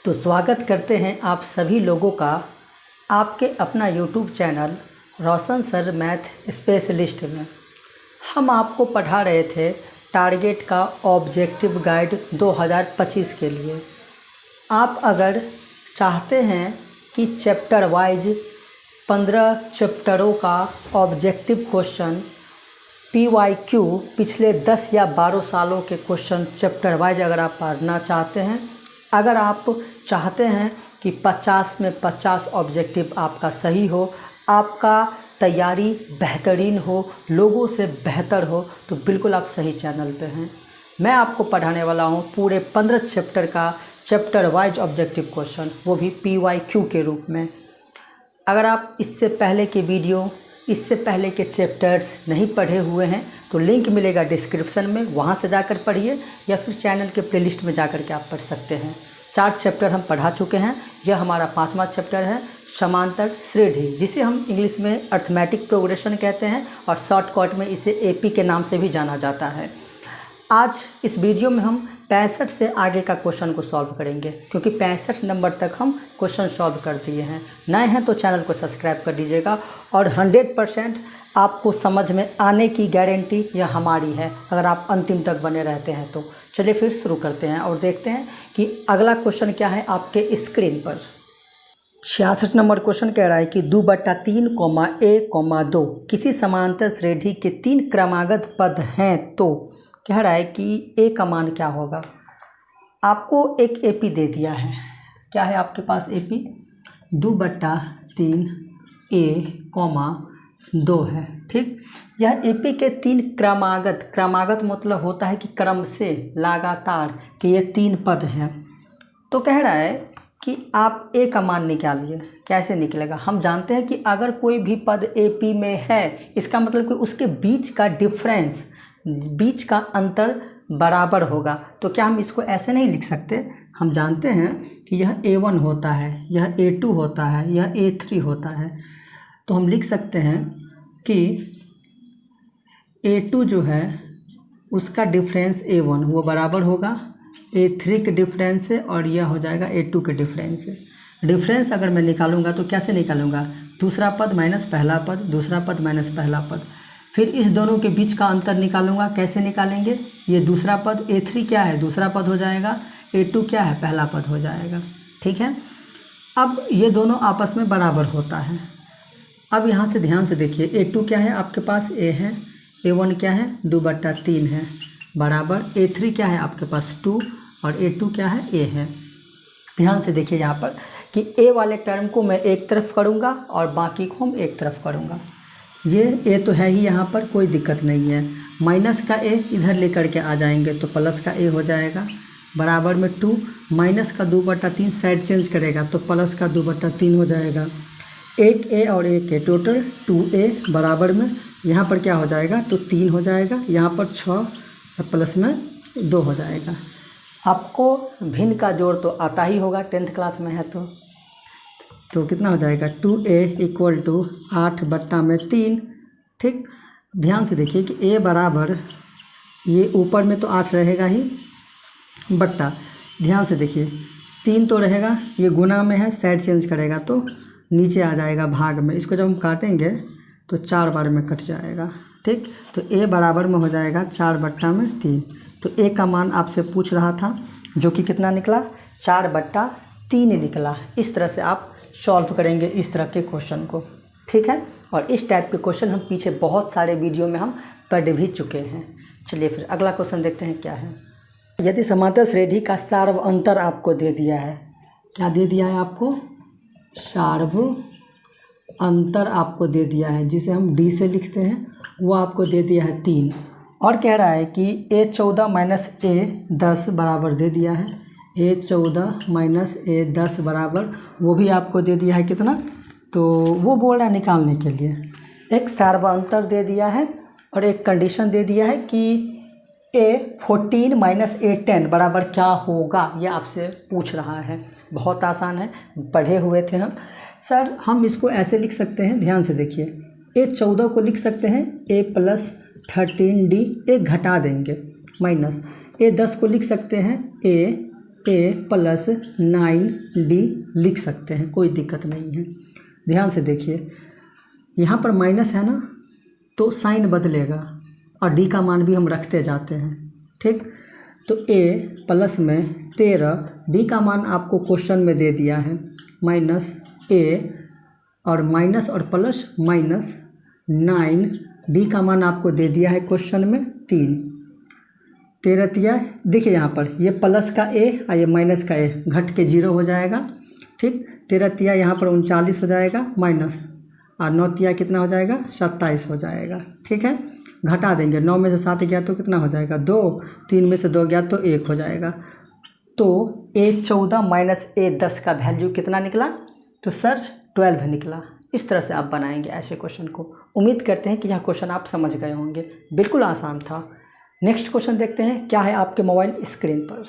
तो स्वागत करते हैं आप सभी लोगों का आपके अपना यूट्यूब चैनल रोशन सर मैथ स्पेशलिस्ट में। हम आपको पढ़ा रहे थे टारगेट का ऑब्जेक्टिव गाइड 2025 के लिए। आप अगर चाहते हैं कि चैप्टर वाइज 15 चैप्टरों का ऑब्जेक्टिव क्वेश्चन PYQ पिछले 10 या 12 सालों के क्वेश्चन चैप्टर वाइज अगर आप पढ़ना चाहते हैं, अगर आप चाहते हैं कि 50 में 50 ऑब्जेक्टिव आपका सही हो, आपका तैयारी बेहतरीन हो, लोगों से बेहतर हो, तो बिल्कुल आप सही चैनल पे हैं। मैं आपको पढ़ाने वाला हूँ पूरे 15 चैप्टर का चैप्टर वाइज ऑब्जेक्टिव क्वेश्चन, वो भी PYQ के रूप में। अगर आप इससे पहले के वीडियो, इससे पहले के चैप्टर्स नहीं पढ़े हुए हैं तो लिंक मिलेगा डिस्क्रिप्शन में, वहाँ से जाकर पढ़िए या फिर चैनल के प्लेलिस्ट में जाकर के आप पढ़ सकते हैं। 4 चैप्टर हम पढ़ा चुके हैं। यह हमारा 5वां चैप्टर है, समांतर श्रेणी, जिसे हम इंग्लिश में अर्थमेटिक प्रोग्रेशन कहते हैं और शॉर्टकट में इसे AP के नाम से भी जाना जाता है। आज इस वीडियो में हम 65 से आगे का क्वेश्चन को सॉल्व करेंगे, क्योंकि 65 नंबर तक हम क्वेश्चन सॉल्व कर दिए हैं। नए हैं तो चैनल को सब्सक्राइब कर दीजिएगा और 100% आपको समझ में आने की गारंटी यह हमारी है, अगर आप अंतिम तक बने रहते हैं तो। चलिए फिर शुरू करते हैं और देखते हैं कि अगला क्वेश्चन क्या है आपके स्क्रीन पर। 66 नंबर क्वेश्चन कह रहा है कि 2/3, A, 2 किसी समांतर श्रेणी के 3 क्रमागत पद हैं, तो कह रहा है कि A का मान क्या होगा। आपको एक AP दे दिया है। क्या है आपके पास AP? 2/3 A, 2 है, ठीक। यह AP के 3 क्रमागत मतलब होता है कि क्रम से, लगातार, कि ये 3 पद हैं। तो कह रहा है कि आप A का मान निकालिए। कैसे निकलेगा? हम जानते हैं कि अगर कोई भी पद AP में है, इसका मतलब कि उसके बीच का डिफरेंस, बीच का अंतर बराबर होगा। तो क्या हम इसको ऐसे नहीं लिख सकते? हम जानते हैं कि यह A1 होता है, यह A2 होता है, यह A3 होता है। तो हम लिख सकते हैं कि A2 जो है उसका डिफरेंस A1 वो बराबर होगा A3 के डिफरेंस से, और यह हो जाएगा A2 के डिफरेंस से। डिफरेंस अगर मैं निकालूंगा तो कैसे निकालूंगा? दूसरा पद माइनस पहला पद, दूसरा पद माइनस पहला पद। फिर इस दोनों के बीच का अंतर निकालूंगा। कैसे निकालेंगे? ये दूसरा पद A3 क्या है? दूसरा पद हो जाएगा। A2 क्या है? पहला पद हो जाएगा, ठीक है। अब ये दोनों आपस में बराबर होता है। अब यहाँ से ध्यान से देखिए, A2 क्या है आपके पास? A है। A1 क्या है? 2/3 है, बराबर A3 क्या है आपके पास? 2, और A2 क्या है? A है। ध्यान से देखिए यहाँ पर कि A वाले टर्म को मैं एक तरफ करूँगा और बाकी को हम एक तरफ करूँगा। ये A तो है ही, यहाँ पर कोई दिक्कत नहीं है। माइनस का A इधर लेकर के आ जाएंगे तो प्लस का A हो जाएगा, बराबर में 2, माइनस का 2/3 साइड चेंज करेगा तो प्लस का 2/3 हो जाएगा। एक A और एक A, टोटल 2A, बराबर में यहाँ पर क्या हो जाएगा? तो 3 हो जाएगा, यहाँ पर 6 और प्लस में 2 हो जाएगा। आपको भिन्न का जोड़ तो आता ही होगा, 10th क्लास में है तो कितना हो जाएगा? 2A = 8/3, ठीक। ध्यान से देखिए कि A बराबर, ये ऊपर में तो 8 रहेगा ही, बट्टा, ध्यान से देखिए 3 तो रहेगा, ये गुना में है, साइड चेंज करेगा तो नीचे आ जाएगा भाग में। इसको जब हम काटेंगे तो 4 बार में कट जाएगा, ठीक। तो A बराबर में हो जाएगा 4/3। तो A का मान आपसे पूछ रहा था, जो कि कितना निकला? 4/3 निकला। इस तरह से आप सॉल्व करेंगे इस तरह के क्वेश्चन को, ठीक है। और इस टाइप के क्वेश्चन हम पीछे बहुत सारे वीडियो में हम पढ़ भी चुके हैं। चलिए फिर अगला क्वेश्चन देखते हैं क्या है। यदि समांतर श्रेणी का सार्व अंतर आपको दे दिया है, क्या दे दिया है आपको? सार्व अंतर आपको दे दिया है, जिसे हम D से लिखते हैं, वो आपको दे दिया है 3, और कह रहा है कि A14 - A10 बराबर दे दिया है। A14 - A10 बराबर, वो भी आपको दे दिया है कितना? तो वो बोल रहा है निकालने के लिए। एक सार्वअंतर दे दिया है और एक कंडीशन दे दिया है कि A14 - A10 बराबर क्या होगा, ये आपसे पूछ रहा है। बहुत आसान है, पढ़े हुए थे हम। सर हम इसको ऐसे लिख सकते हैं, ध्यान से देखिए, A14 को लिख सकते हैं A + 13D, एक घटा देंगे, माइनस A10 को लिख सकते हैं A ए प्लस 9d लिख सकते हैं, कोई दिक्कत नहीं है। ध्यान से देखिए, यहाँ पर माइनस है ना, तो साइन बदलेगा और डी का मान भी हम रखते जाते हैं, ठीक। तो ए प्लस में 13, डी का मान आपको क्वेश्चन में दे दिया है माइनस ए, और माइनस और प्लस माइनस 9, डी का मान आपको दे दिया है क्वेश्चन में 3। 13 तिया, देखिए यहाँ पर ये प्लस का ए और ये माइनस का ए घट के 0 हो जाएगा, ठीक। 13 तिया यहाँ पर 39 हो जाएगा माइनस, और 9 तिया कितना हो जाएगा, 27 हो जाएगा, ठीक है। घटा देंगे, 9 में से 7 गया तो कितना हो जाएगा, 2, 3 में से 2 गया तो 1 हो जाएगा। तो A14 माइनस A10 का वैल्यू कितना निकला, तो सर 12 निकला। इस तरह से आप बनाएंगे ऐसे क्वेश्चन को। उम्मीद करते हैं कि यह क्वेश्चन आप समझ गए होंगे, बिल्कुल आसान था। नेक्स्ट क्वेश्चन देखते हैं क्या है आपके मोबाइल स्क्रीन पर।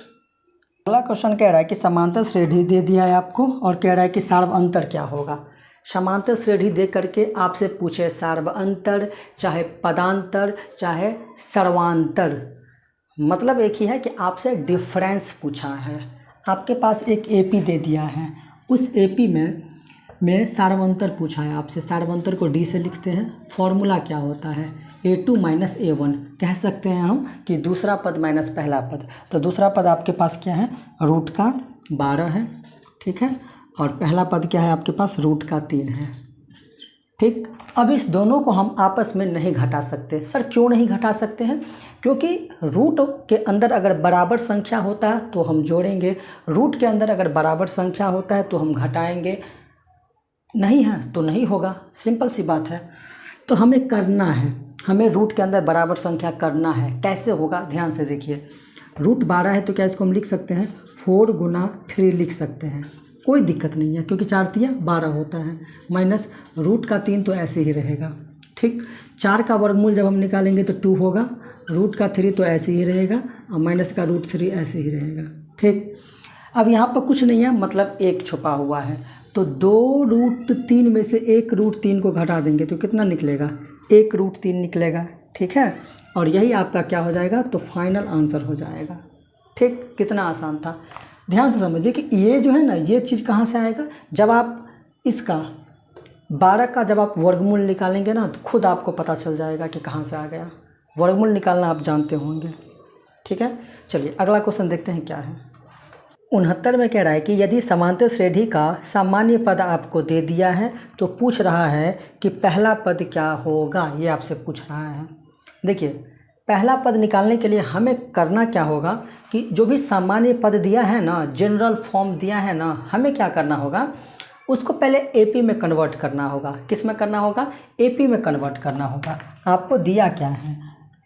अगला क्वेश्चन कह रहा है कि समांतर श्रेणी दे दिया है आपको और कह रहा है कि सार्वअंतर क्या होगा। समांतर श्रेणी दे करके आपसे पूछे सार्वअंतर, चाहे पदांतर, चाहे सर्वांतर, मतलब एक ही है कि आपसे डिफरेंस पूछा है। आपके पास एक एपी दे दिया है, उस एपी में सार्वअंतर पूछा है आपसे। सार्वअंतर को डी से लिखते हैं। फॉर्मूला क्या होता है, A2 माइनस A1 कह सकते हैं हम कि दूसरा पद माइनस पहला पद। तो दूसरा पद आपके पास क्या है, रूट का 12 है, ठीक है, और पहला पद क्या है आपके पास, रूट का 3 है, ठीक। अब इस दोनों को हम आपस में नहीं घटा सकते। सर क्यों नहीं घटा सकते हैं, क्योंकि रूट के अंदर अगर बराबर संख्या होता है तो हम जोड़ेंगे, रूट के अंदर अगर बराबर संख्या होता है तो हम घटाएंगे, नहीं है तो नहीं होगा, सिंपल सी बात है। तो हमें करना है, हमें रूट के अंदर बराबर संख्या करना है। कैसे होगा, ध्यान से देखिए। रूट 12 है तो क्या इसको हम लिख सकते हैं, 4 गुना 3 लिख सकते हैं, कोई दिक्कत नहीं है, क्योंकि 4 तिया 12 होता है, माइनस रूट का 3 तो ऐसे ही रहेगा, ठीक। 4 का वर्गमूल जब हम निकालेंगे तो 2 होगा, रूट का 3 तो ऐसे ही रहेगा, और माइनस का रूट 3 ऐसे ही रहेगा, ठीक। अब यहाँ पर कुछ नहीं है, मतलब 1 छुपा हुआ है, तो 2 रूट 3 में से 1 रूट 3 को घटा देंगे तो कितना निकलेगा, 1 रूट 3 निकलेगा, ठीक है। और यही आपका क्या हो जाएगा, तो फाइनल आंसर हो जाएगा, ठीक। कितना आसान था। ध्यान से समझिए कि ये जो है ना, ये चीज़ कहाँ से आएगा, जब आप इसका 12 का जब आप वर्गमूल निकालेंगे ना तो खुद आपको पता चल जाएगा कि कहाँ से आ गया। वर्गमूल निकालना आप जानते होंगे, ठीक है। चलिए अगला क्वेश्चन देखते हैं क्या है। 69 में कह रहा है कि यदि समांतर श्रेणी का सामान्य पद आपको दे दिया है तो पूछ रहा है कि पहला पद क्या होगा, ये आपसे पूछ रहा है। देखिए पहला पद निकालने के लिए हमें करना क्या होगा कि जो भी सामान्य पद दिया है ना, जनरल फॉर्म दिया है ना, हमें क्या करना होगा, उसको पहले एपी में कन्वर्ट करना होगा। किस में करना होगा, एपी में कन्वर्ट करना होगा। आपको दिया क्या है,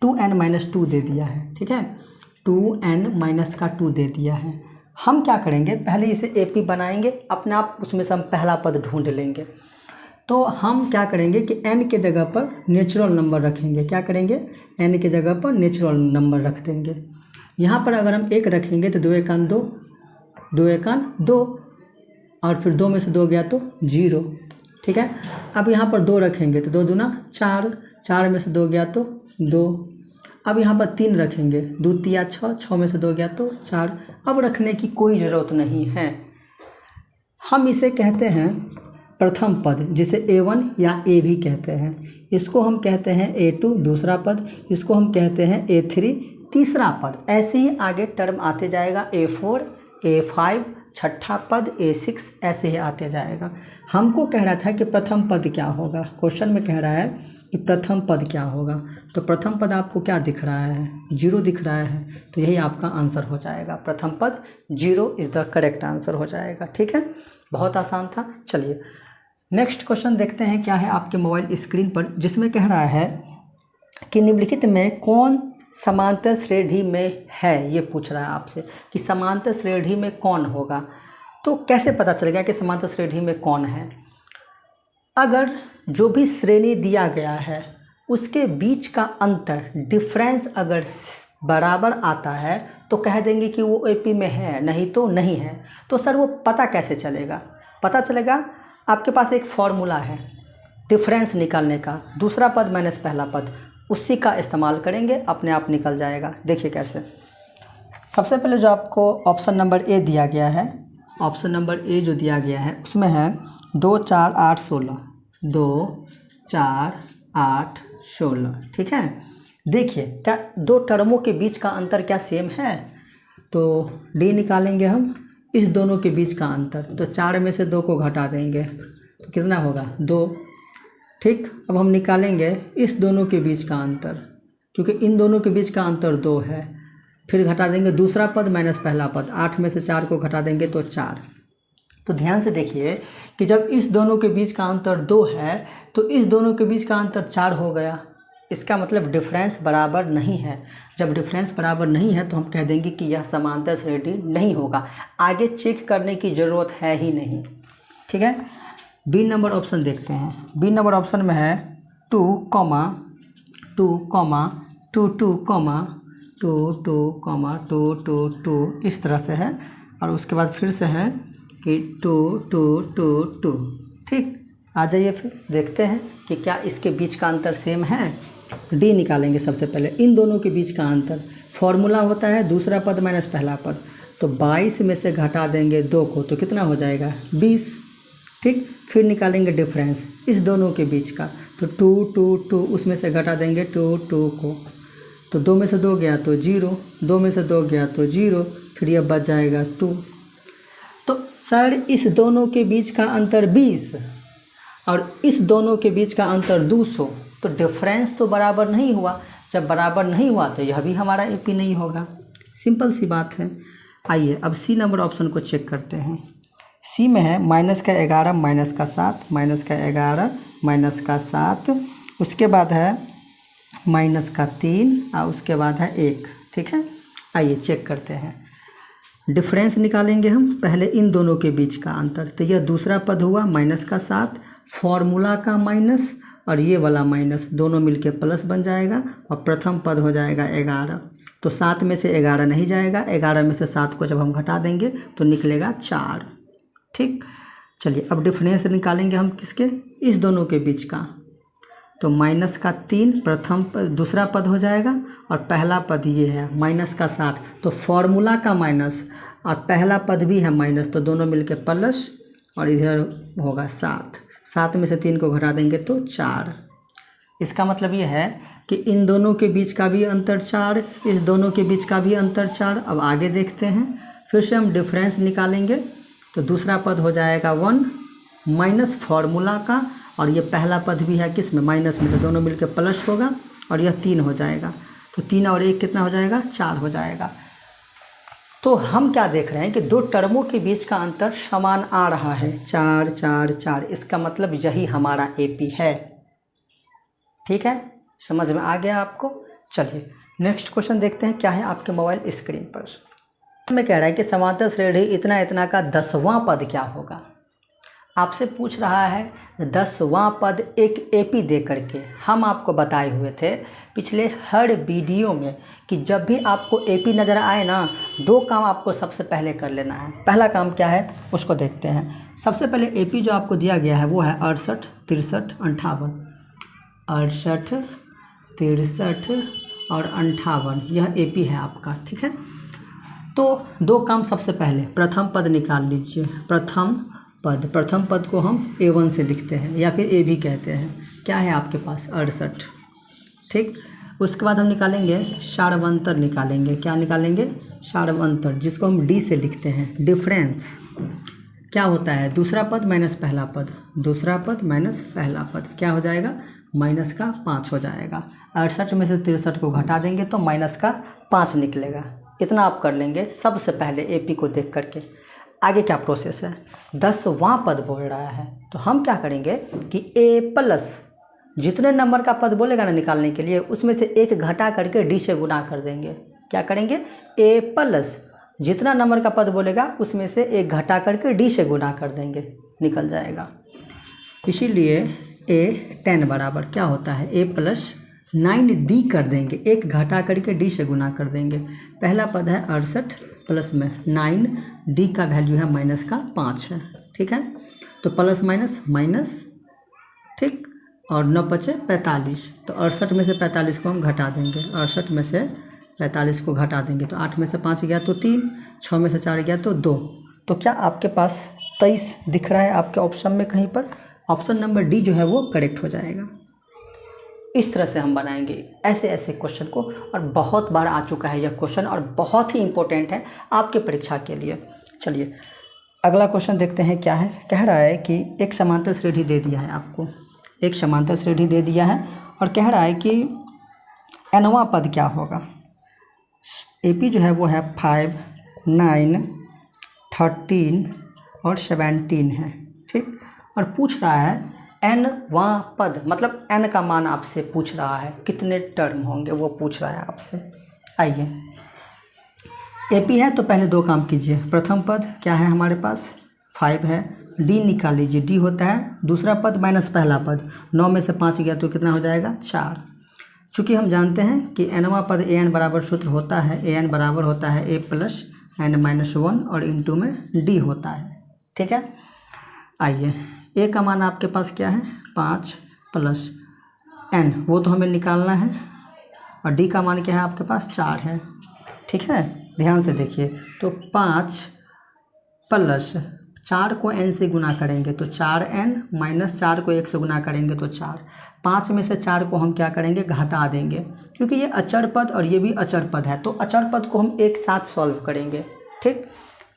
2n-2 दे दिया है, ठीक है, 2n-2 दे दिया है। हम क्या करेंगे, पहले इसे एपी बनाएंगे, अपने आप उसमें से हम पहला पद ढूंढ लेंगे। तो हम क्या करेंगे कि n के जगह पर नेचुरल नंबर रखेंगे। क्या करेंगे, n के जगह पर नेचुरल नंबर रख देंगे। यहाँ पर अगर हम 1 रखेंगे तो 2 एकान 2, 2 एकान 2, और फिर 2 में से 2 गया तो 0, ठीक है। अब यहाँ पर 2 रखेंगे तो 2 दूना 4, 4 में से 2 गया तो 2। अब यहाँ पर 3 रखेंगे, 2 तिया 6, 6 में से 2 गया तो 4। अब रखने की कोई ज़रूरत नहीं है। हम इसे कहते हैं प्रथम पद, जिसे A1 या A भी कहते हैं। इसको हम कहते हैं A2 दूसरा पद, इसको हम कहते हैं A3 तीसरा पद। ऐसे ही आगे टर्म आते जाएगा, A4, A5 छठा पद, A6 ऐसे ही आते जाएगा। हमको कह रहा था कि प्रथम पद क्या होगा, क्वेश्चन में कह रहा है कि प्रथम पद क्या होगा। तो प्रथम पद आपको क्या दिख रहा है, 0 दिख रहा है, तो यही आपका आंसर हो जाएगा। प्रथम पद 0 इज़ द करेक्ट आंसर हो जाएगा, ठीक है। बहुत आसान था। चलिए नेक्स्ट क्वेश्चन देखते हैं क्या है आपके मोबाइल स्क्रीन पर, जिसमें कह रहा है कि निम्नलिखित में कौन समांतर श्रेणी में है। ये पूछ रहा है आपसे कि समांतर श्रेणी में कौन होगा। तो कैसे पता चलेगा कि समांतर श्रेणी में कौन है, अगर जो भी श्रेणी दिया गया है उसके बीच का अंतर डिफरेंस अगर बराबर आता है तो कह देंगे कि वो एपी में है, नहीं तो नहीं है। तो सर वो पता कैसे चलेगा, पता चलेगा आपके पास एक फॉर्मूला है डिफरेंस निकालने का, दूसरा पद माइनस पहला पद, उसी का इस्तेमाल करेंगे, अपने आप निकल जाएगा। देखिए कैसे, सबसे पहले जो आपको ऑप्शन नंबर ए दिया गया है, ऑप्शन नंबर ए जो दिया गया है उसमें है 2 4 8 16, 2 4 8 16, ठीक है। देखिए क्या दो टर्मों के बीच का अंतर क्या सेम है, तो डी निकालेंगे हम इस दोनों के बीच का अंतर, तो 4 में से 2 को घटा देंगे तो कितना होगा 2, ठीक। अब हम निकालेंगे इस दोनों के बीच का अंतर, क्योंकि इन दोनों के बीच का अंतर 2 है, फिर घटा देंगे दूसरा पद माइनस पहला पद, 8 में से 4 को घटा देंगे तो 4। तो ध्यान से देखिए कि जब इस दोनों के बीच का अंतर 2 है तो इस दोनों के बीच का अंतर 4 हो गया, इसका मतलब डिफरेंस बराबर नहीं है। जब डिफरेंस बराबर नहीं है तो हम कह देंगे कि यह समांतर श्रेणी नहीं होगा, आगे चेक करने की ज़रूरत है ही नहीं, ठीक है। बी नंबर ऑप्शन देखते हैं। बी नंबर ऑप्शन में है 2 2 2 2 2 2 2 2 2 इस तरह से है, और उसके बाद फिर से है कि 2 2 2 2, ठीक। आ जाइए फिर देखते हैं कि क्या इसके बीच का अंतर सेम है। डी निकालेंगे सबसे पहले, इन दोनों के बीच का अंतर फॉर्मूला होता है दूसरा पद माइनस पहला पद, तो 22 में से घटा देंगे 2 को तो कितना हो जाएगा 20, ठीक। फिर निकालेंगे डिफरेंस इस दोनों के बीच का, तो 2 2 2 उसमें से घटा देंगे 2 2 को, तो 2 में से 2 गया तो 0, 2 में से 2 गया तो 0, फिर यह बच जाएगा 2। तो सर इस दोनों के बीच का अंतर 20 और इस दोनों के बीच का अंतर 200, तो डिफरेंस तो बराबर नहीं हुआ, जब बराबर नहीं हुआ तो यह भी हमारा एपी नहीं होगा, सिंपल सी बात है। आइए अब सी नंबर ऑप्शन को चेक करते हैं। सी में है -11 -7 -11 -7, उसके बाद है -3 और उसके बाद है 1, ठीक है। आइए चेक करते हैं, डिफरेंस निकालेंगे हम पहले इन दोनों के बीच का अंतर, तो यह दूसरा पद हुआ -7, फॉर्मूला का माइनस और ये वाला माइनस दोनों मिलके प्लस बन जाएगा, और प्रथम पद हो जाएगा 11, तो 7 में से 11 नहीं जाएगा, 11 में से 7 को जब हम घटा देंगे तो निकलेगा 4, ठीक। चलिए अब डिफरेंस निकालेंगे हम किसके, इस दोनों के बीच का, तो -3 प्रथम पद दूसरा पद हो जाएगा, और पहला पद ये है -7, तो फॉर्मूला का माइनस और पहला पद भी है माइनस, तो दोनों मिलके प्लस और इधर होगा 7 में से 3 को घटा देंगे तो 4। इसका मतलब ये है कि इन दोनों के बीच का भी अंतर 4, इस दोनों के बीच का भी अंतर 4। अब आगे देखते हैं, फिर से हम डिफरेंस निकालेंगे, तो दूसरा पद हो जाएगा 1 माइनस फॉर्मूला का, और ये पहला पद भी है किस में माइनस में, तो दोनों मिलकर प्लस होगा, और यह 3 हो जाएगा, तो 3 और 1 कितना हो जाएगा 4 हो जाएगा। तो हम क्या देख रहे हैं कि दो टर्मों के बीच का अंतर समान आ रहा है, 4 4 4, इसका मतलब यही हमारा एपी है, ठीक है। समझ में आ गया आपको। चलिए नेक्स्ट क्वेश्चन देखते हैं क्या है आपके मोबाइल स्क्रीन पर। में कह रहा है कि समांतर श्रेणी इतना इतना का 10वां पद क्या होगा। आपसे पूछ रहा है 10वां पद एक एपी दे करके। हम आपको बताए हुए थे पिछले हर वीडियो में कि जब भी आपको एपी नज़र आए ना, 2 काम आपको सबसे पहले कर लेना है। पहला काम क्या है उसको देखते हैं। सबसे पहले एपी जो आपको दिया गया है वो है 68 63 58, 68 63 और 58, यह एपी है आपका, ठीक है। तो 2 काम सबसे पहले, प्रथम पद निकाल लीजिए। प्रथम पद को हम A1 से लिखते हैं या फिर ए भी कहते हैं। क्या है आपके पास 68, ठीक। उसके बाद हम निकालेंगे सारवंतर निकालेंगे। क्या निकालेंगे सारवंतर, जिसको हम डी से लिखते हैं। डिफरेंस क्या होता है, दूसरा पद माइनस पहला पद, दूसरा पद माइनस पहला पद, क्या हो जाएगा माइनस का 5 हो जाएगा। 68 में से 63 को घटा देंगे तो माइनस का 5 निकलेगा। इतना आप कर लेंगे सबसे पहले एपी को देख करके। आगे क्या प्रोसेस है, 10वां पद बोल रहा है तो हम क्या करेंगे कि ए प्लस जितने नंबर का पद बोलेगा ना निकालने के लिए, उसमें से 1 घटा करके डी से गुना कर देंगे। क्या करेंगे, ए प्लस जितना नंबर का पद बोलेगा उसमें से 1 घटा करके डी से गुना कर देंगे, निकल जाएगा। इसीलिए ए 10 बराबर क्या होता है, ए प्लस 9D कर देंगे, 1 घटा करके डी से गुना कर देंगे। पहला पद है 68 प्लस में 9, डी का वैल्यू है माइनस का 5 है, ठीक है। तो प्लस माइनस माइनस, ठीक, और 9 बचे 45, तो 68 में से 45 को हम घटा देंगे। 68 में से 45 को घटा देंगे तो 8 में से 5 गया तो 3, 6 में से 4 गया तो 2। तो क्या आपके पास 23 दिख रहा है आपके ऑप्शन में कहीं पर? ऑप्शन नंबर डी जो है वो करेक्ट हो जाएगा। इस तरह से हम बनाएंगे ऐसे ऐसे क्वेश्चन को, और बहुत बार आ चुका है यह क्वेश्चन और बहुत ही इम्पोर्टेंट है आपके परीक्षा के लिए। चलिए अगला क्वेश्चन देखते हैं क्या है। कह रहा है कि एक समांतर श्रेणी दे दिया है आपको, एक समांतर श्रेणी दे दिया है और कह रहा है कि nवां पद क्या होगा। AP जो है वो है 5, 9, 13 और 17 है, ठीक। और पूछ रहा है nवां पद, मतलब n का मान आपसे पूछ रहा है, कितने टर्म होंगे वो पूछ रहा है आपसे। आइए AP है तो पहले दो काम कीजिए। प्रथम पद क्या है हमारे पास 5 है, D निकाल लीजिए, D होता है दूसरा पद माइनस पहला पद, 9 में से 5 गया तो कितना हो जाएगा 4। चूँकि हम जानते हैं कि nवां पद an बराबर सूत्र होता है, an बराबर होता है a प्लस n-1 और इंटू में D होता है, ठीक है। आइए a का मान आपके पास क्या है 5 प्लस n, वो तो हमें निकालना है, और D का मान क्या है आपके पास 4 है, ठीक है। ध्यान से देखिए तो 5 प्लस 4 को n से गुना करेंगे तो 4n माइनस 4 को 1 से गुना करेंगे तो 4। 5 में से 4 को हम क्या करेंगे घटा देंगे, क्योंकि ये अचर पद और ये भी अचर पद है, तो अचर पद को हम एक साथ सॉल्व करेंगे, ठीक।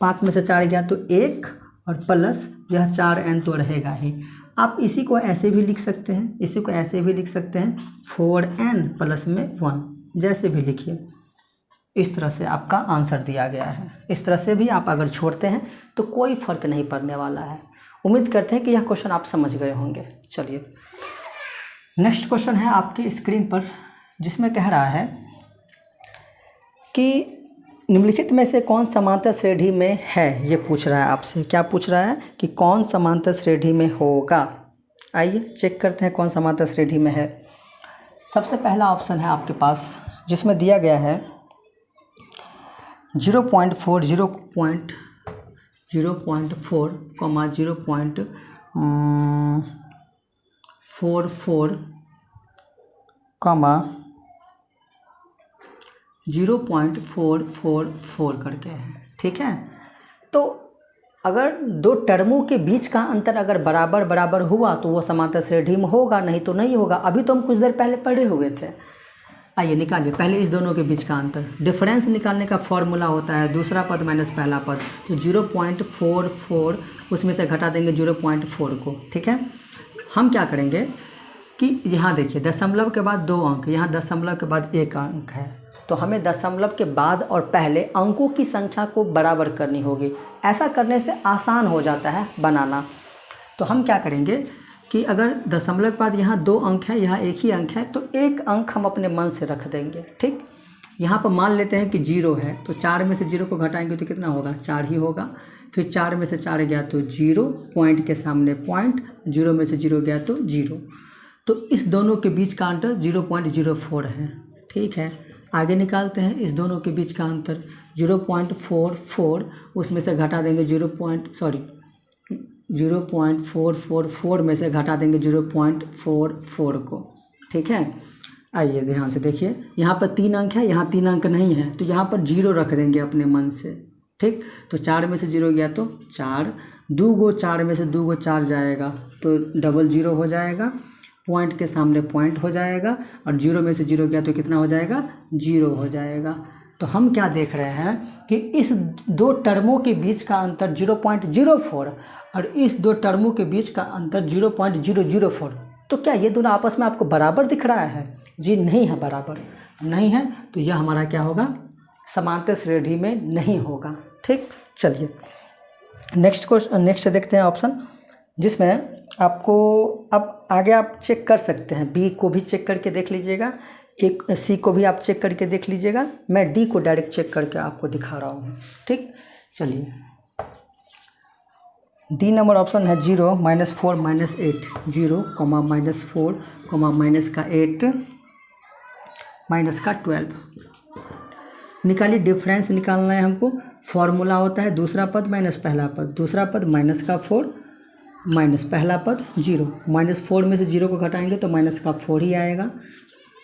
5 में से 4 गया तो 1 और प्लस यह 4n तो रहेगा ही। आप इसी को ऐसे भी लिख सकते हैं, इसी को ऐसे भी लिख सकते हैं 4n प्लस में 1, जैसे भी लिखिए। इस तरह से आपका आंसर दिया गया है। इस तरह से भी आप अगर छोड़ते हैं तो कोई फ़र्क नहीं पड़ने वाला है। उम्मीद करते हैं कि यह क्वेश्चन आप समझ गए होंगे। चलिए नेक्स्ट क्वेश्चन है आपकी स्क्रीन पर, जिसमें कह रहा है कि निम्नलिखित में से कौन समांतर श्रेणी में है, ये पूछ रहा है आपसे। क्या पूछ रहा है कि कौन समांतर श्रेणी में होगा। आइए चेक करते हैं कौन समांतर श्रेणी में है। सबसे पहला ऑप्शन है आपके पास जिसमें दिया गया है 0.4, 0.4, 0.44, 0.444 करके है, ठीक है। तो अगर दो टर्मों के बीच का अंतर अगर बराबर बराबर हुआ तो वो समांतर श्रेणी में होगा, नहीं तो नहीं होगा। अभी तो हम कुछ देर पहले पढ़े हुए थे। आइए निकालिए पहले इस दोनों के बीच का अंतर। डिफरेंस निकालने का फॉर्मूला होता है दूसरा पद माइनस पहला पद, तो 0.44 उसमें से घटा देंगे 0.4 को, ठीक है। हम क्या करेंगे कि यहाँ देखिए दशमलव के बाद 2 अंक, यहाँ दशमलव के बाद 1 अंक है, तो हमें दशमलव के बाद और पहले अंकों की संख्या को बराबर करनी होगी। ऐसा करने से आसान हो जाता है बनाना। तो हम क्या करेंगे कि अगर दशमलव के बाद यहाँ 2 अंक है, यहाँ 1 ही अंक है, तो 1 अंक हम अपने मन से रख देंगे, ठीक। यहाँ पर मान लेते हैं कि 0 है, तो 4 में से 0 को घटाएंगे तो कितना होगा 4 ही होगा। फिर 4 में से 4 गया तो 0, पॉइंट के सामने पॉइंट, 0 में से 0 गया तो 0। तो इस दोनों के बीच का अंतर 0.04 है, ठीक है। आगे निकालते हैं इस दोनों के बीच का अंतर 0.44, उसमें से घटा देंगे 0.444 में से घटा देंगे 0.44 को, ठीक है। आइए ध्यान से देखिए, यहाँ पर 3 अंक है, यहाँ 3 अंक नहीं है, तो यहाँ पर 0 रख देंगे अपने मन से, ठीक। तो 4 में से 0 गया तो 4, 2 गो 4 में से 2 गो 4 जाएगा तो 0 हो जाएगा, पॉइंट के सामने पॉइंट हो जाएगा, और 0 में से 0 गया तो कितना हो जाएगा 0 हो जाएगा। तो हम क्या देख रहे हैं कि इस दो टर्मों के बीच का अंतर 0.04 और इस दो टर्मों के बीच का अंतर 0.004, तो क्या ये दोनों आपस में आपको बराबर दिख रहा है? जी नहीं है, बराबर नहीं है, तो यह हमारा क्या होगा समांतर श्रेणी में नहीं होगा, ठीक। चलिए नेक्स्ट देखते हैं ऑप्शन, जिसमें आपको अब आगे आप चेक कर सकते हैं। बी को भी चेक करके देख लीजिएगा, एक सी को भी आप चेक करके देख लीजिएगा। मैं डी को डायरेक्ट चेक करके आपको दिखा रहा हूँ, ठीक। चलिए डी नंबर ऑप्शन है 0, -4, -8, 0, -4, -8, -12। निकालिए, डिफरेंस निकालना है हमको। फॉर्मूला होता है दूसरा पद माइनस पहला पद, दूसरा पद -4 माइनस पहला पद 0, -4 में से 0 को घटाएंगे तो -4 ही आएगा,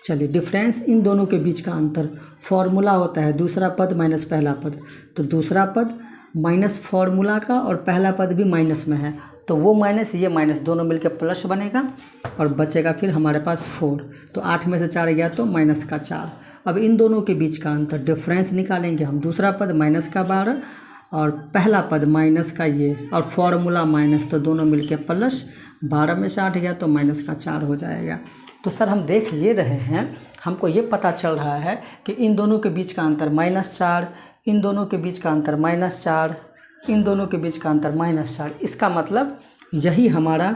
चलिए, डिफरेंस इन दोनों के बीच का अंतर, फॉर्मूला होता है दूसरा पद माइनस पहला पद, तो दूसरा पद माइनस फॉर्मूला का और पहला पद भी माइनस में है, तो वो माइनस ये माइनस दोनों मिलकर प्लस बनेगा और बचेगा फिर हमारे पास 4। तो 8 में से 4 गया तो माइनस का 4। अब इन दोनों के बीच का अंतर डिफरेंस निकालेंगे हम, दूसरा पद माइनस का 12 और पहला पद माइनस का ये और फॉर्मूला माइनस, तो दोनों मिलकर प्लस, 12 में से 8 गया तो माइनस का 4 हो जाएगा। तो सर हम देख ये रहे हैं, हमको ये पता चल रहा है कि इन दोनों के बीच का अंतर -4, इन दोनों के बीच का अंतर -4, इन दोनों के बीच का अंतर -4। इसका मतलब यही हमारा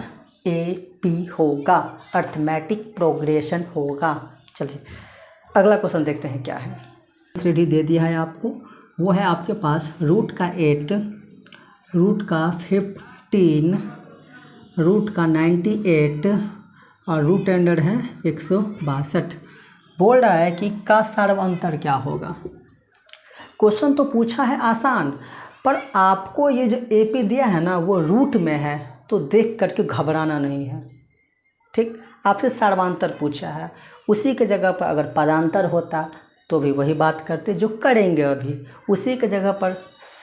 AP होगा, अर्थमेटिक प्रोग्रेशन होगा। चलिए अगला क्वेश्चन देखते हैं क्या है। 3D दे दिया है आपको, वो है आपके पास रूट का 8, रूट का 15, रूट का 98 और रूट अंडर है 162। बोल रहा है कि का सर्वांतर क्या होगा। क्वेश्चन तो पूछा है आसान, पर आपको ये जो AP दिया है ना वो रूट में है, तो देख करके घबराना नहीं है, ठीक। आपसे सर्वांतर पूछा है, उसी के जगह पर अगर पदांतर होता तो भी वही बात करते जो करेंगे अभी, उसी के जगह पर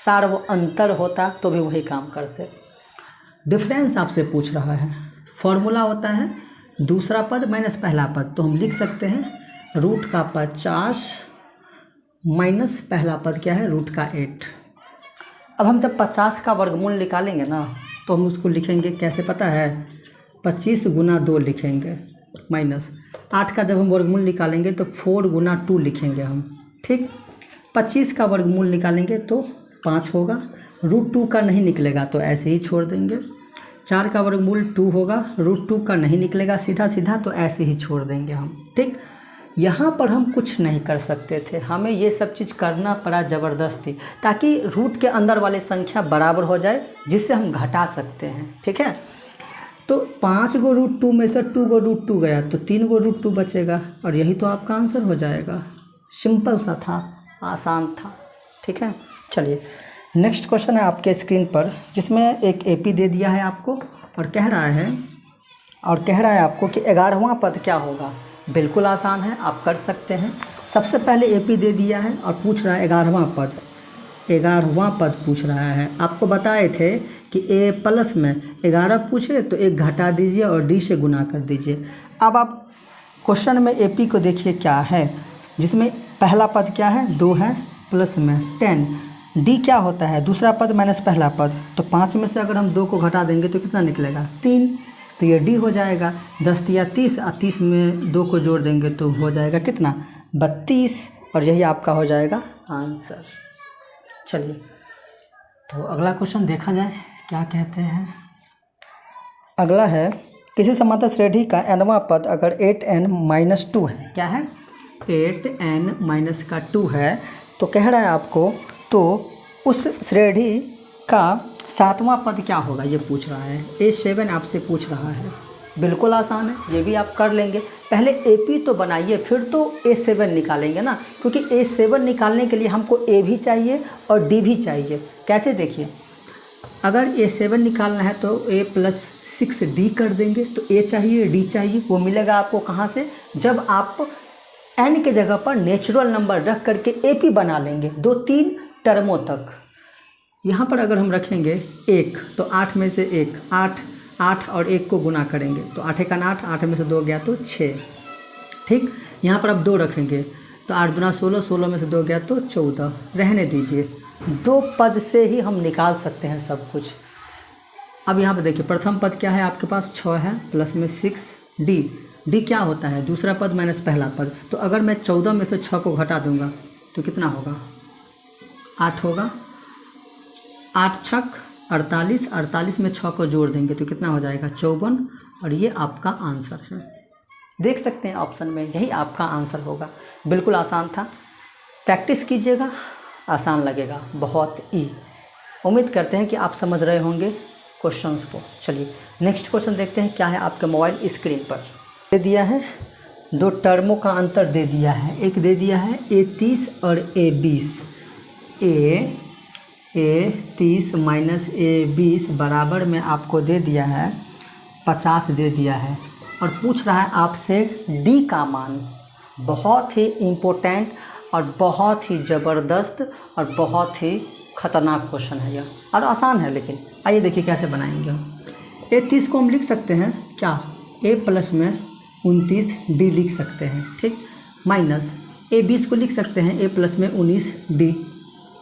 सर्वांतर होता तो भी वही काम करते। डिफरेंस आपसे पूछ रहा है, फॉर्मूला होता है दूसरा पद माइनस पहला पद, तो हम लिख सकते हैं रूट का 50 माइनस पहला पद क्या है रूट का 8। अब हम जब 50 का वर्गमूल निकालेंगे ना तो हम उसको लिखेंगे कैसे पता है, 25 गुना 2 लिखेंगे, माइनस 8 का जब हम वर्गमूल निकालेंगे तो 4 गुना 2 लिखेंगे हम, ठीक। 25 का वर्गमूल निकालेंगे तो 5 होगा, रूट 2 का नहीं निकलेगा तो ऐसे ही छोड़ देंगे। 4 का वर्गमूल 2 होगा, रूट 2 का नहीं निकलेगा सीधा सीधा तो ऐसे ही छोड़ देंगे हम, ठीक। यहाँ पर हम कुछ नहीं कर सकते थे, हमें ये सब चीज़ करना पड़ा ज़बरदस्ती, ताकि रूट के अंदर वाली संख्या बराबर हो जाए जिससे हम घटा सकते हैं, ठीक है। तो 5 गो रूट 2 में से 2 गो रूट 2 गया तो 3 गो रूट 2 बचेगा और यही तो आपका आंसर हो जाएगा। सिंपल सा था, आसान था, ठीक है। चलिए नेक्स्ट क्वेश्चन है आपके स्क्रीन पर, जिसमें एक AP दे दिया है आपको और कह रहा है आपको कि 11वां पद क्या होगा। बिल्कुल आसान है, आप कर सकते हैं। सबसे पहले AP दे दिया है और पूछ रहा है 11वां पद पूछ रहा है। आपको बताए थे कि A प्लस में 11 पूछे तो 1 घटा दीजिए और D से गुना कर दीजिए। अब आप क्वेश्चन में AP को देखिए क्या है, जिसमें पहला पद क्या है 2 है, प्लस में 10, D क्या होता है दूसरा पद माइनस पहला पद, तो 5 में से अगर हम 2 को घटा देंगे तो कितना निकलेगा 3, तो ये D हो जाएगा। 10 या 30 और 30 में 2 को जोड़ देंगे तो हो जाएगा कितना 32, और यही आपका हो जाएगा आंसर। चलिए तो अगला क्वेश्चन देखा जाए क्या कहते हैं। अगला है किसी समांतर श्रेणी का nवां पद अगर 8n-2 है, क्या है 8n-2 है, तो कह रहा है आपको तो उस श्रेणी का 7वां पद क्या होगा ये पूछ रहा है। A7 आपसे पूछ रहा है, बिल्कुल आसान है, ये भी आप कर लेंगे। पहले AP तो बनाइए फिर तो A7 निकालेंगे ना, क्योंकि A7 निकालने के लिए हमको A भी चाहिए और D भी चाहिए। कैसे देखिए, अगर A7 निकालना है तो A + 6D कर देंगे, तो A चाहिए D चाहिए, वो मिलेगा आपको कहाँ से, जब आप n के जगह पर नेचुरल नंबर रख करके AP बना लेंगे 2-3 टर्मों तक। यहाँ पर अगर हम रखेंगे 1 तो 8 में से 1 8 और 1 को गुना करेंगे तो 8 × 8, 8 में से 2 गया तो 6, ठीक। यहाँ पर अब 2 रखेंगे तो 8 × 16, 16 में से 2 गया तो 14, रहने दीजिए। 2 पद से ही हम निकाल सकते हैं सब कुछ। अब यहाँ पर देखिए प्रथम पद क्या है आपके पास 6 है, प्लस में 6D, D क्या होता है दूसरा पद माइनस पहला पद, तो अगर मैं 14 में से 6 को घटा दूंगा तो कितना होगा 8 होगा, 8 × 6 48, 48 में 6 को जोड़ देंगे तो कितना हो जाएगा 54, और ये आपका आंसर है। देख सकते हैं ऑप्शन में, यही आपका आंसर होगा। बिल्कुल आसान था, प्रैक्टिस कीजिएगा, आसान लगेगा बहुत ही। उम्मीद करते हैं कि आप समझ रहे होंगे क्वेश्चंस को। चलिए नेक्स्ट क्वेश्चन देखते हैं क्या है आपके मोबाइल स्क्रीन पर। दे दिया है 2 टर्मों का अंतर दे दिया है, एक दे दिया है A30 और A20, A30 माइनस A20 बराबर में आपको दे दिया है 50 दे दिया है, और पूछ रहा है आपसे D का मान। बहुत ही इम्पोर्टेंट और बहुत ही ज़बरदस्त और बहुत ही ख़तरनाक क्वेश्चन है यह, और आसान है। लेकिन आइए देखिए कैसे बनाएंगे हम। A30 को हम लिख सकते हैं क्या, A प्लस में 29 D लिख सकते हैं, ठीक, माइनस A20 को लिख सकते हैं A प्लस में 19 D।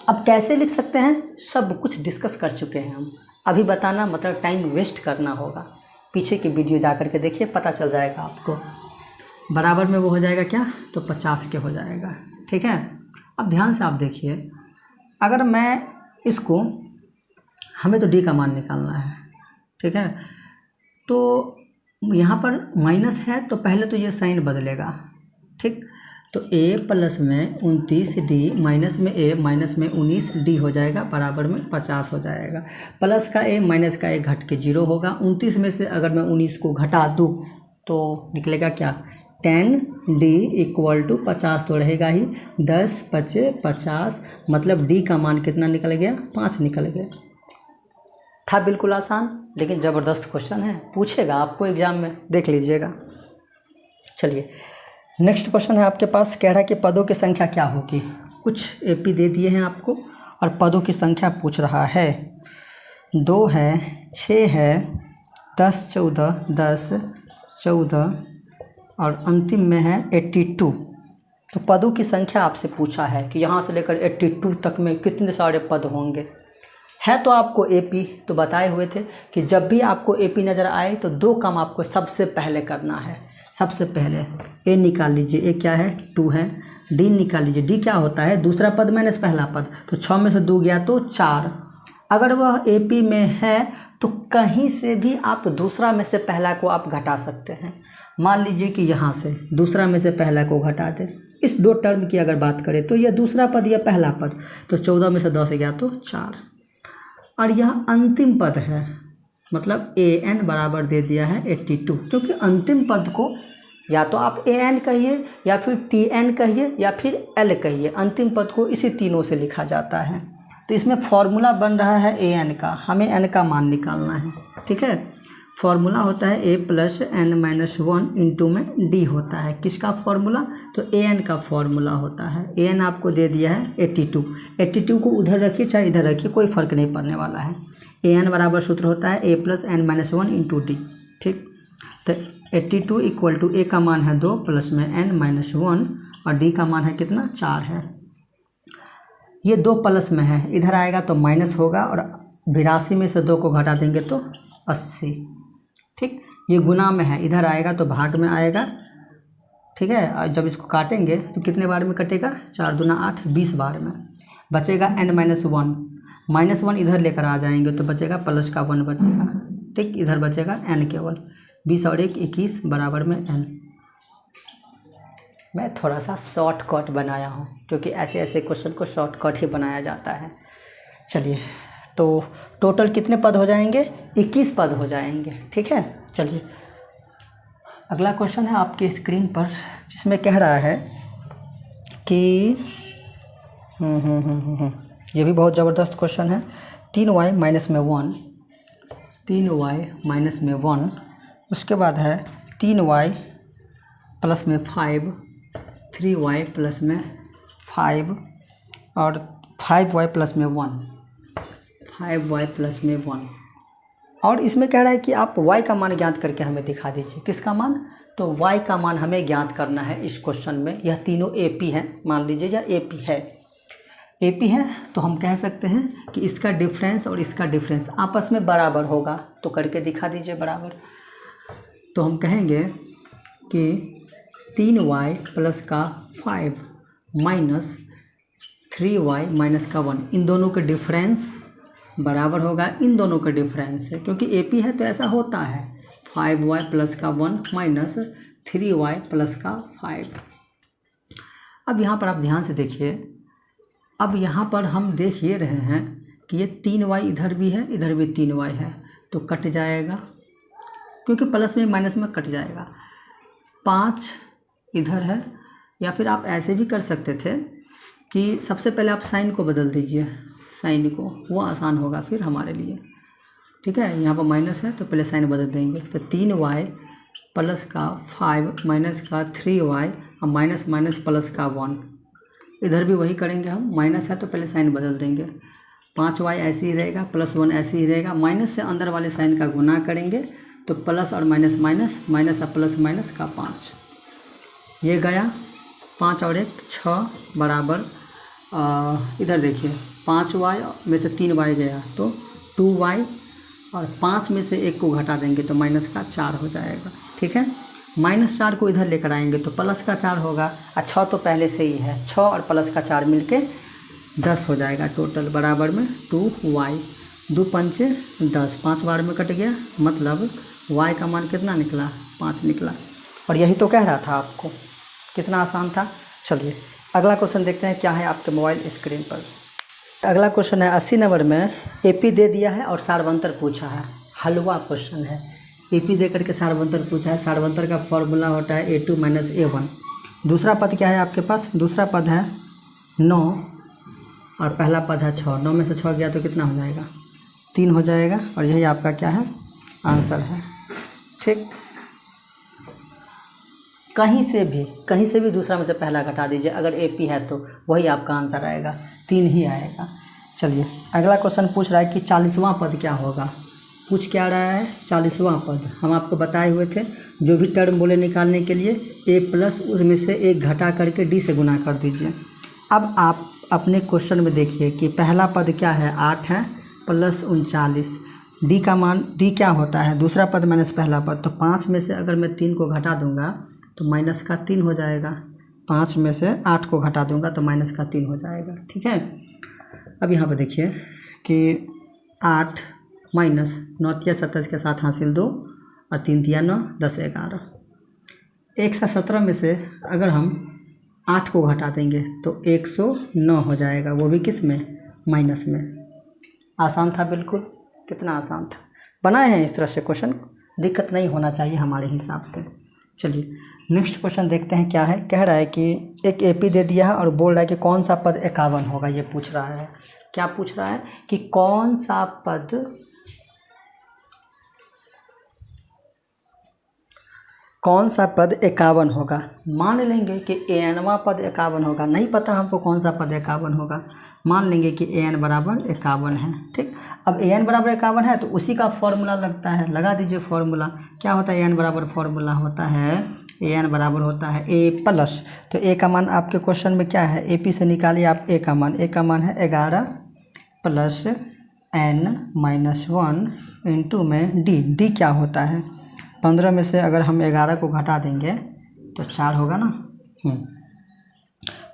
अब कैसे लिख सकते हैं सब कुछ डिस्कस कर चुके हैं हम, अभी बताना मतलब टाइम वेस्ट करना होगा। पीछे की वीडियो जा कर के देखिए, पता चल जाएगा आपको। बराबर में वो हो जाएगा क्या, तो 50 के हो जाएगा, ठीक है। अब ध्यान से आप देखिए, अगर मैं इसको, हमें तो D का मान निकालना है, ठीक है, तो यहाँ पर माइनस है तो पहले तो ये साइन बदलेगा, ठीक। तो A प्लस में 29 D माइनस में A माइनस में 19 D हो जाएगा, बराबर में 50 हो जाएगा। प्लस का A माइनस का A घट के 0 होगा। 29 में से अगर मैं 19 को घटा दूँ तो निकलेगा क्या, 10D इक्वल टू 50 तो रहेगा ही, 10 बचे 50, मतलब D का मान कितना निकल गया, 5 निकल गया। था बिल्कुल आसान, लेकिन ज़बरदस्त क्वेश्चन है, पूछेगा आपको एग्ज़ाम में, देख लीजिएगा। चलिए नेक्स्ट क्वेश्चन है आपके पास, कह रहा है कि पदों की संख्या क्या होगी। कुछ AP दे दिए हैं आपको और पदों की संख्या पूछ रहा है। 2 है, 6 है, 10 14 10 14 और अंतिम में है 82। तो पदों की संख्या आपसे पूछा है कि यहाँ से लेकर 82 तक में कितने सारे पद होंगे। है तो आपको AP तो बताए हुए थे कि जब भी आपको AP नज़र आए तो 2 काम आपको सबसे पहले करना है। सबसे पहले A निकाल लीजिए, A क्या है, 2 है। D निकाल लीजिए, D क्या होता है, दूसरा पद माइनस पहला पद, तो 6 में से 2 गया तो 4। अगर वह AP में है तो कहीं से भी आप दूसरा में से पहला को आप घटा सकते हैं। मान लीजिए कि यहाँ से दूसरा में से पहला को घटा दें, इस 2 टर्म की अगर बात करें तो यह दूसरा पद या पहला पद, तो 14 में से 10 गया तो 4। और यह अंतिम पद है, मतलब AN बराबर दे दिया है 82, क्योंकि अंतिम पद को या तो आप AN कहिए या फिर TN कहिए या फिर L कहिए, अंतिम पद को इसी तीनों से लिखा जाता है। तो इसमें फॉर्मूला बन रहा है AN का, हमें N का मान निकालना है, ठीक है। फॉर्मूला होता है A प्लस N-1 इंटू में D होता है, किसका फॉर्मूला, तो AN का फॉर्मूला होता है। AN आपको दे दिया है 82, 82 को उधर रखिए चाहे इधर रखिए, कोई फ़र्क नहीं पड़ने वाला है। AN बराबर सूत्र होता है A plus N-1 into D, ठीक। तो 82 इक्वल टू A का मान है 2 प्लस में N-1 और D का मान है कितना, 4 है। ये 2 प्लस में है, इधर आएगा तो माइनस होगा, और 82 में से 2 को घटा देंगे तो 80, ठीक। ये गुना में है, इधर आएगा तो भाग में आएगा, ठीक है। और जब इसको काटेंगे तो कितने बार में कटेगा, 4 दूना 8, 20 बार में। बचेगा N-1, -1 इधर लेकर आ जाएंगे तो बचेगा प्लस का 1 बचेगा, ठीक। इधर बचेगा N केवल, 20 और 1 21 बराबर में N। मैं थोड़ा सा शॉर्टकट बनाया हूँ, क्योंकि ऐसे ऐसे क्वेश्चन को शॉर्टकट ही बनाया जाता है। चलिए, तो टोटल कितने पद हो जाएंगे, 21 पद हो जाएंगे, ठीक है। चलिए अगला क्वेश्चन है आपके स्क्रीन पर, जिसमें कह रहा है कि ये भी बहुत ज़बरदस्त क्वेश्चन है। 3y माइनस में 1, 3y माइनस में 1, उसके बाद है 3y प्लस में 5, 3y प्लस में 5 और 5y प्लस में 1, 5y प्लस में 1। और इसमें कह रहा है कि आप y का मान ज्ञात करके हमें दिखा दीजिए। किसका मान, तो y का मान हमें ज्ञात करना है इस क्वेश्चन में। यह तीनों AP हैं, मान लीजिए या AP है, AP है, तो हम कह सकते हैं कि इसका डिफरेंस और इसका डिफरेंस आपस में बराबर होगा, तो करके दिखा दीजिए बराबर। तो हम कहेंगे कि 3y प्लस का 5 माइनस 3y माइनस का 1, इन दोनों का डिफरेंस बराबर होगा इन दोनों का डिफरेंस से, क्योंकि AP है तो ऐसा होता है। 5y प्लस का 1 माइनस 3y प्लस का 5। अब यहाँ पर आप ध्यान से देखिए, अब यहाँ पर हम देख ये रहे हैं कि ये 3y इधर भी है, इधर भी 3y है, तो कट जाएगा, क्योंकि प्लस में माइनस में कट जाएगा। 5 इधर है, या फिर आप ऐसे भी कर सकते थे कि सबसे पहले आप साइन को बदल दीजिए, साइन को, वो आसान होगा फिर हमारे लिए, ठीक है। यहाँ पर माइनस है तो पहले साइन बदल देंगे, तो 3y प्लस का 5 माइनस का 3y और माइनस माइनस प्लस का 1। इधर भी वही करेंगे हम, माइनस है तो पहले साइन बदल देंगे, 5y ऐसे ही रहेगा, प्लस 1 ऐसे ही रहेगा, माइनस से अंदर वाले साइन का गुना करेंगे तो प्लस और माइनस माइनस, माइनस और प्लस माइनस का 5, ये गया 5 और 1 6 बराबर इधर देखिए 5y में से 3y गया तो 2y और 5 में से 1 को घटा देंगे तो माइनस का 4 हो जाएगा। ठीक है, -4 को इधर लेकर आएंगे तो प्लस का 4 होगा और 6 तो पहले से ही है, 6 और प्लस का 4 मिलके 10 हो जाएगा टोटल, बराबर में 2y, 2 पंचे 10, 5 बार में कट गया, मतलब y का मान कितना निकला 5 निकला। और यही तो कह रहा था आपको, कितना आसान था। चलिए अगला क्वेश्चन देखते हैं क्या है आपके मोबाइल स्क्रीन पर। अगला क्वेश्चन है 80 नंबर में, एपी दे दिया है और सारवंतर पूछा है, हलवा क्वेश्चन है। एपी दे करके सारवंतर पूछा है, सारवंतर का फॉर्मूला होता है A2 - A1। दूसरा पद क्या है आपके पास, दूसरा पद है 9 और पहला पद है 6, 9 में से 6 गया तो कितना हो जाएगा 3 हो जाएगा, और यही आपका क्या है आंसर है। ठीक, कहीं से भी दूसरा में से पहला घटा दीजिए, अगर एपी है तो वही आपका आंसर आएगा, 3 ही आएगा। चलिए अगला क्वेश्चन पूछ रहा है कि 40वां पद क्या होगा। पूछ क्या रहा है 40वां पद, हम आपको बताए हुए थे जो भी टर्म बोले निकालने के लिए a प्लस उसमें से 1 घटा करके d से गुना कर दीजिए। अब आप अपने क्वेश्चन में देखिए कि पहला पद क्या है 8 है प्लस 39, d का मान d क्या होता है दूसरा पद माइनस पहला पद, तो 5 में से अगर मैं 3 को घटा दूंगा तो माइनस का 3 हो जाएगा, 5 में से 8 को घटा दूंगा तो माइनस का 3 हो जाएगा। ठीक है, अब यहाँ पर देखिए कि 8 माइनस 9 × 27 के साथ हासिल 2 और 3 × 9 10 11, 117 में से अगर हम 8 को घटा देंगे तो 109 हो जाएगा, वो भी किस में माइनस में। आसान था बिल्कुल, कितना आसान था, बनाए हैं इस तरह से क्वेश्चन, दिक्कत नहीं होना चाहिए हमारे हिसाब से। चलिए नेक्स्ट क्वेश्चन देखते हैं क्या है। कह रहा है कि एक एपी दे दिया है और बोल रहा है कि कौन सा पद 51 होगा, ये पूछ रहा है। क्या पूछ रहा है कि कौन सा पद 51 होगा। मान लेंगे कि an वां पद 51 होगा, नहीं पता हमको कौन सा पद 51 होगा, मान लेंगे कि an बराबर 51 है। ठीक, अब an बराबर 51 है तो उसी का फॉर्मूला लगता है, लगा दीजिए फॉर्मूला। क्या होता है an बराबर, फॉर्मूला होता है an बराबर होता है a प्लस, तो a का मान आपके क्वेश्चन में क्या है AP से निकालिए आप a का मान, a का मान है 11 प्लस n-1 इंटू में d क्या होता है 15 में से अगर हम 11 को घटा देंगे तो 4 होगा ना,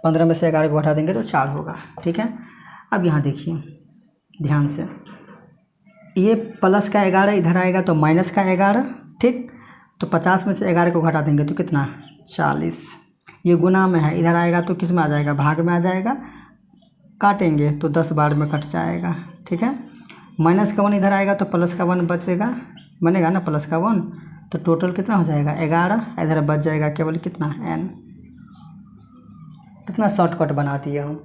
15 में से 11 को घटा देंगे तो 4 होगा। ठीक है, अब यहाँ देखिए ध्यान से, ये प्लस का 11 इधर आएगा तो माइनस का 11। ठीक, तो 50 में से 11 को घटा देंगे तो कितना 40, ये गुना में है, इधर आएगा तो किस में आ जाएगा भाग में आ जाएगा, काटेंगे तो 10 बार में कट जाएगा। ठीक है, माइनस का 1 इधर आएगा तो प्लस का 1 बचेगा, बनेगा ना प्लस का 1, तो टोटल कितना हो जाएगा 11, इधर बच जाएगा केवल कितना n। कितना शॉर्टकट बना दिया हम,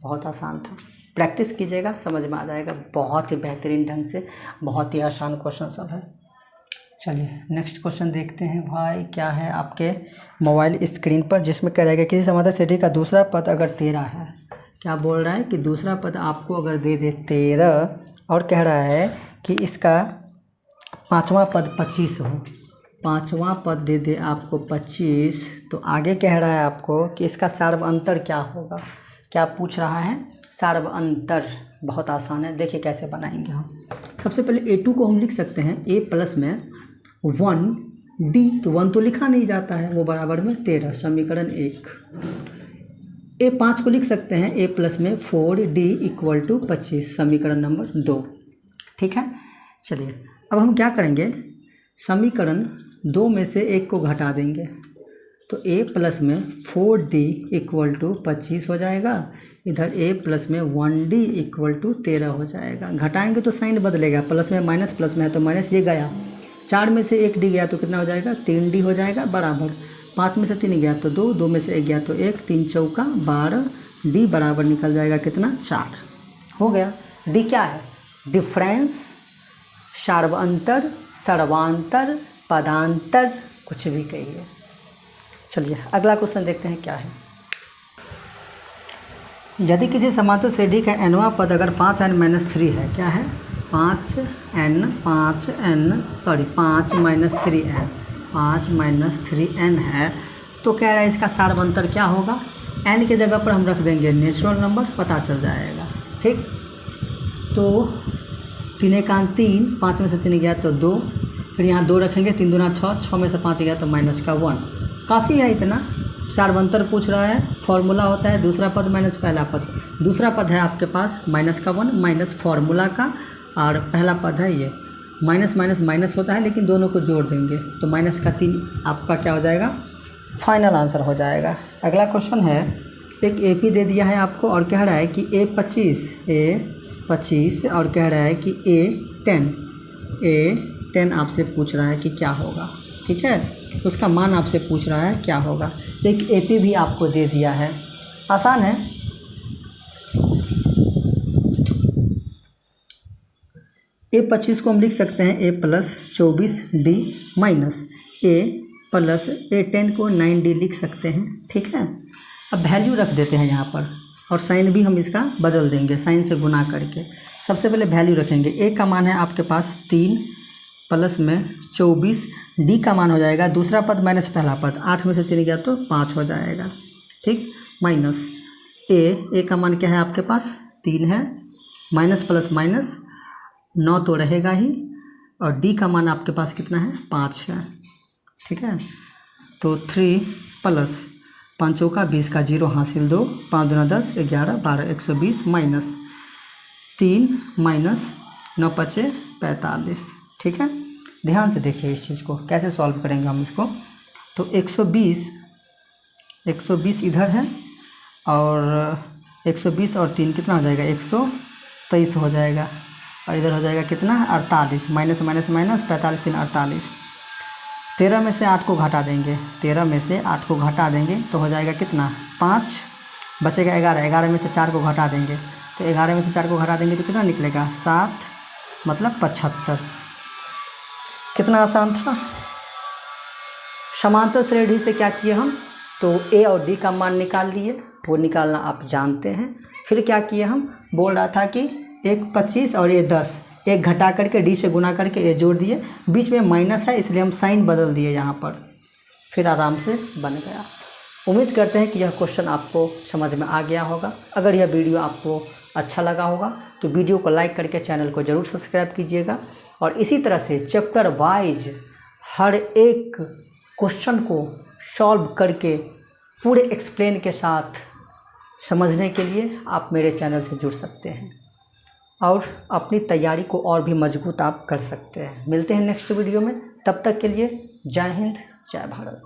बहुत आसान था, प्रैक्टिस कीजिएगा समझ में आ जाएगा, बहुत ही बेहतरीन ढंग से, बहुत ही आसान क्वेश्चन सब है। चलिए नेक्स्ट क्वेश्चन देखते हैं भाई, क्या है आपके मोबाइल स्क्रीन पर, जिसमें कह रहेगा किसी समांतर सेठी का दूसरा पद अगर 13 है। क्या बोल रहा है कि दूसरा पद आपको अगर दे दे 13 और कह रहा है कि इसका 5वां पद 25 हो, 5वां पद दे दे आपको 25, तो आगे कह रहा है आपको कि इसका सार्वअंतर क्या होगा। क्या पूछ रहा है सार्वअंतर, बहुत आसान है, देखिए कैसे बनाएंगे हम। सबसे पहले A2 को हम लिख सकते हैं a प्लस में 1d, तो 1 तो लिखा नहीं जाता है, वो बराबर में 13, समीकरण 1। A5 को लिख सकते हैं a प्लस में 4d = 25, समीकरण नंबर 2। ठीक है, चलिए अब हम क्या करेंगे, समीकरण 2 में से 1 को घटा देंगे तो a प्लस में 4d = 25 हो जाएगा, इधर a प्लस में 1d = 13 हो जाएगा। घटाएंगे तो साइन बदलेगा, प्लस में माइनस, प्लस में है तो माइनस, ये गया, 4 में से 1d गया तो कितना हो जाएगा 3d हो जाएगा, बराबर 5 में से 3 गया तो 2, 2 में से 1 गया तो 1, 3 चौका 12, d बराबर निकल जाएगा कितना 4 हो गया। d क्या है, डिफरेंस, सार्वअंतर, सर्वांतर, पदांतर, कुछ भी कहिए। चलिए अगला क्वेश्चन देखते हैं क्या है। यदि किसी समांतर श्रेणी का nवां पद अगर 5n-3 है, क्या है 5n है, तो कह रहा है इसका सार्वंतर क्या होगा। n के जगह पर हम रख देंगे नेचुरल नंबर, पता चल जाएगा। ठीक, तो 3 एकान 3, 5 में से 3 गया तो 2, फिर यहाँ 2 रखेंगे, 3 दूना 6, 6 में से 5 गया तो -1। काफ़ी है इतना। सार्वंतर पूछ रहा है, फॉर्मूला होता है दूसरा पद माइनस पहला पद। दूसरा पद है आपके पास -1 माइनस फॉर्मूला का, और पहला पद है ये माइनस माइनस माइनस होता है, लेकिन दोनों को जोड़ देंगे तो -3 आपका क्या हो जाएगा, फाइनल आंसर हो जाएगा। अगला क्वेश्चन है, एक AP दे दिया है आपको और कह रहा है कि A25 और कह रहा है कि A10 आपसे पूछ रहा है कि क्या होगा। ठीक है, उसका मान आपसे पूछ रहा है क्या होगा। एक AP भी आपको दे दिया है, आसान है। A25 को हम लिख सकते हैं A+24D माइनस A+A10 को 9D लिख सकते हैं। ठीक है, अब वैल्यू रख देते हैं यहाँ पर, और साइन भी हम इसका बदल देंगे, साइन से गुना करके। सबसे पहले वैल्यू रखेंगे। A का मान है आपके पास 3 प्लस में 24, D का मान हो जाएगा दूसरा पद माइनस पहला पद, 8 में से 3 गया तो 5 हो जाएगा। ठीक, माइनस A का मान क्या है आपके पास 3 है, माइनस प्लस माइनस 9 तो रहेगा ही, और D का मान आपके पास कितना है 5 है। ठीक है, तो 3 प्लस 5 का 20 का 0 हासिल 2, 5 दूना 10, 11 12 120 माइनस 3 माइनस 9 5 45। ठीक है, ध्यान से देखिए इस चीज़ को कैसे सॉल्व करेंगे हम इसको। तो 120 इधर है, और 120 और 3 कितना हो जाएगा 123 हो जाएगा, और इधर हो जाएगा कितना 48, माइनस माइनस माइनस 45 3 48। 13 में से 8 को घटा देंगे, 13 में से 8 को घटा देंगे तो हो जाएगा कितना 5, बचेगा 11, 11 में से 4 को घटा देंगे, तो 11 में से 4 को घटा देंगे तो कितना निकलेगा 7, मतलब 75। कितना आसान था। समांतर श्रेणी से क्या किए हम, तो A और D का मान निकाल लिए, वो निकालना आप जानते हैं। फिर क्या किए हम, बोल रहा था कि एक 25 और ये 10, एक घटा करके D से गुना करके ये जोड़ दिए, बीच में माइनस है इसलिए हम साइन बदल दिए यहाँ पर, फिर आराम से बन गया। उम्मीद करते हैं कि यह क्वेश्चन आपको समझ में आ गया होगा। अगर यह वीडियो आपको अच्छा लगा होगा तो वीडियो को लाइक करके चैनल को ज़रूर सब्सक्राइब कीजिएगा, और इसी तरह से चैप्टर वाइज हर एक क्वेश्चन को सॉल्व करके पूरे एक्सप्लेन के साथ समझने के लिए आप मेरे चैनल से जुड़ सकते हैं, और अपनी तैयारी को और भी मजबूत आप कर सकते हैं। मिलते हैं नेक्स्ट वीडियो में, तब तक के लिए जय हिंद जय भारत।